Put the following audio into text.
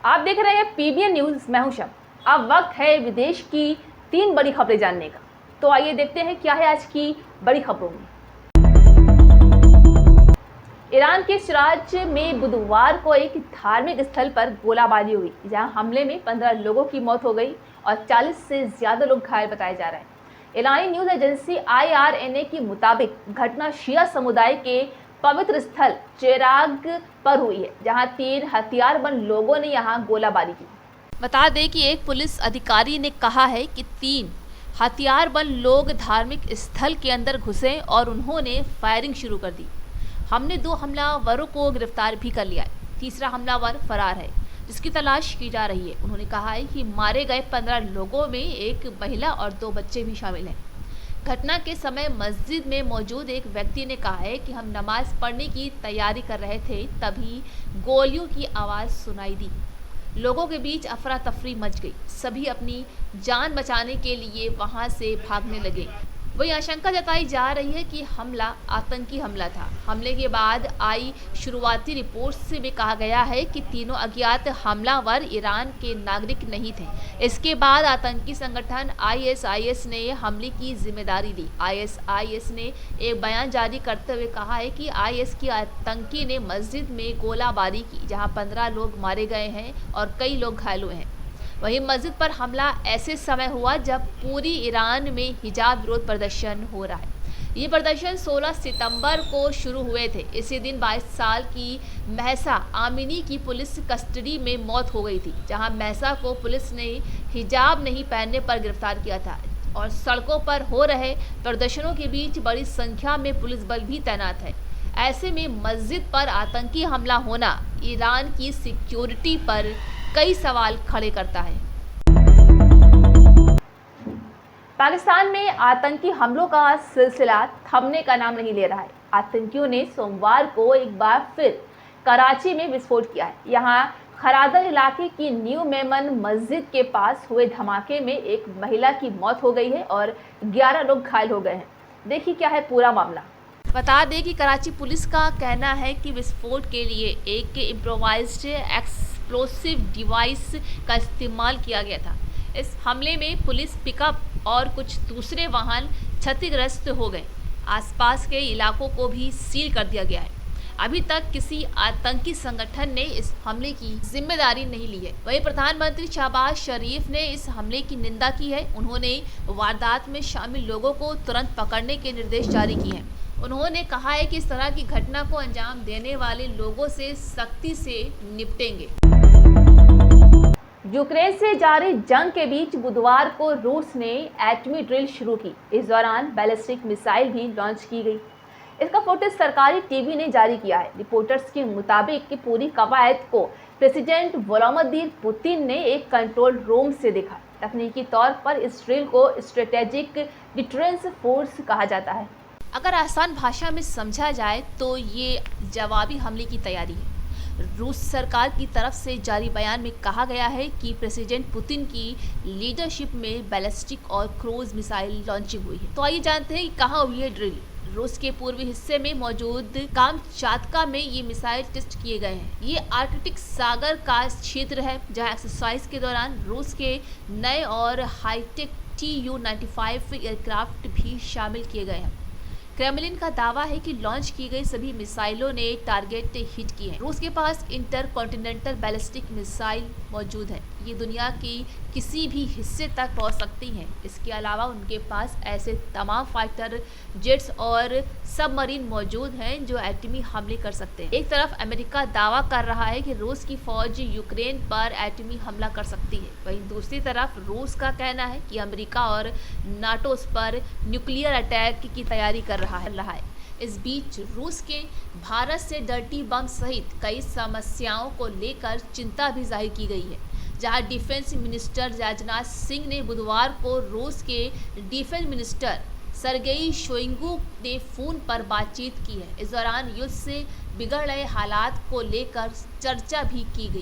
आप देख रहे हैं पीबीएन न्यूज। मैं हूं शम। अब वक्त है विदेश की 3 बड़ी खबरें जानने का। तो आइए देखते हैं क्या है आज की बड़ी खबरों में। ईरान के शिराज में बुधवार को एक धार्मिक स्थल पर गोलाबारी हुई, जहां हमले में 15 लोगों की मौत हो गई और 40 से ज्यादा लोग घायल बताए जा रहे हैं। ईरानी न्यूज एजेंसी IRNA के मुताबिक घटना शिया समुदाय के पवित्र स्थल चेराग पर हुई है, जहां 3 हथियारबंद लोगों ने यहां गोलाबारी की। बता दें कि एक पुलिस अधिकारी ने कहा है कि 3 हथियारबंद लोग धार्मिक स्थल के अंदर घुसे और उन्होंने फायरिंग शुरू कर दी। हमने 2 हमलावरों को गिरफ्तार भी कर लिया है। तीसरा हमलावर फरार है, जिसकी तलाश की जा रही है। उन्होंने कहा है कि मारे गए 15 लोगों में एक महिला और 2 बच्चे भी शामिल हैं। घटना के समय मस्जिद में मौजूद एक व्यक्ति ने कहा है कि हम नमाज पढ़ने की तैयारी कर रहे थे, तभी गोलियों की आवाज़ सुनाई दी। लोगों के बीच अफरा तफरी मच गई। सभी अपनी जान बचाने के लिए वहां से भागने लगे। वही आशंका जताई जा रही है कि हमला आतंकी हमला था। हमले के बाद आई शुरुआती रिपोर्ट्स में कहा गया है कि तीनों अज्ञात हमलावर ईरान के नागरिक नहीं थे। इसके बाद आतंकी संगठन ISIS ने हमले की जिम्मेदारी ली। ISIS ने एक बयान जारी करते हुए कहा है कि IS की आतंकी ने मस्जिद में गोलाबारी की, जहां 15 लोग मारे गए हैं और कई लोग घायल हुए हैं। वहीं मस्जिद पर हमला ऐसे समय हुआ जब पूरी ईरान में हिजाब विरोध प्रदर्शन हो रहा है। ये प्रदर्शन 16 सितंबर को शुरू हुए थे। इसी दिन 22 साल की महसा आमिनी की पुलिस कस्टडी में मौत हो गई थी, जहां महसा को पुलिस ने हिजाब नहीं पहनने पर गिरफ्तार किया था। और सड़कों पर हो रहे प्रदर्शनों के बीच बड़ी संख्या में पुलिस बल भी तैनात है। ऐसे में मस्जिद पर आतंकी हमला होना ईरान की सिक्योरिटी पर कई सवाल खड़े करता है। पाकिस्तान में आतंकी हमलों का सिलसिला थमने का नाम नहीं ले रहा है। आतंकियों ने सोमवार को एक बार फिर कराची में विस्फोट किया है। यहाँ खरादर इलाके की न्यू मेमन मस्जिद के पास हुए धमाके में एक महिला की मौत हो गई है और 11 लोग घायल हो गए हैं। देखिए क्या है पूरा मामला। बता दें कि कराची पुलिस का कहना है कि विस्फोट के लिए एक इम्प्रोवाइज्ड एक्सप्लोसिव डिवाइस का इस्तेमाल किया गया था। इस हमले में पुलिस पिकअप और कुछ दूसरे वाहन क्षतिग्रस्त हो गए। आसपास के इलाकों को भी सील कर दिया गया है। अभी तक किसी आतंकी संगठन ने इस हमले की जिम्मेदारी नहीं ली है। वहीं प्रधानमंत्री शहबाज शरीफ ने इस हमले की निंदा की है। उन्होंने वारदात में शामिल लोगों को तुरंत पकड़ने के निर्देश जारी किए हैं। उन्होंने कहा है कि इस तरह की घटना को अंजाम देने वाले लोगों से सख्ती से निपटेंगे। यूक्रेन से जारी जंग के बीच बुधवार को रूस ने एटमी ड्रिल शुरू की। इस दौरान बैलिस्टिक मिसाइल भी लॉन्च की गई। इसका फुटेज सरकारी टीवी ने जारी किया है। रिपोर्टर्स के मुताबिक कि पूरी कवायद को प्रेसिडेंट व्लादिमीर पुतिन ने एक कंट्रोल रूम से देखा। तकनीकी तौर पर इस ड्रिल को स्ट्रेटेजिक डिटरेंस फोर्स कहा जाता है। अगर आसान भाषा में समझा जाए तो ये जवाबी हमले की तैयारी है। रूस सरकार की तरफ से जारी बयान में कहा गया है कि प्रेसिडेंट पुतिन की लीडरशिप में बैलिस्टिक और क्रूज मिसाइल लॉन्चिंग हुई है। तो आइए जानते हैं कि कहाँ हुई है ड्रिल। रूस के पूर्वी हिस्से में मौजूद कामचातका में ये मिसाइल टेस्ट किए गए हैं। ये आर्कटिक सागर का क्षेत्र है, जहां एक्सरसाइज के दौरान रूस के नए और हाईटेक Tu-95 एयरक्राफ्ट भी शामिल किए गए हैं। क्रेमलिन का दावा है कि लॉन्च की गई सभी मिसाइलों ने टारगेट हिट किए हैं। रूस के पास इंटरकॉन्टिनेंटल बैलिस्टिक मिसाइल मौजूद है। ये दुनिया की किसी भी हिस्से तक पहुंच सकती हैं। इसके अलावा उनके पास ऐसे तमाम फाइटर जेट्स और सबमरीन मौजूद हैं जो एटमी हमले कर सकते हैं। एक तरफ अमेरिका दावा कर रहा है कि रूस की फौज यूक्रेन पर एटमी हमला कर सकती है, वहीं दूसरी तरफ रूस का कहना है कि अमेरिका और नाटो उस पर न्यूक्लियर अटैक की तैयारी कर रहा है। इस बीच रूस के भारत से डर्टी बम सहित कई समस्याओं को लेकर चिंता भी जाहिर की गई है, जहां डिफेंस मिनिस्टर राजनाथ सिंह ने बुधवार को रूस के डिफेंस मिनिस्टर सरगेई शोइगु ने फोन पर बातचीत की है। इस दौरान युद्ध से बिगड़ रहे हालात को लेकर चर्चा भी की गई।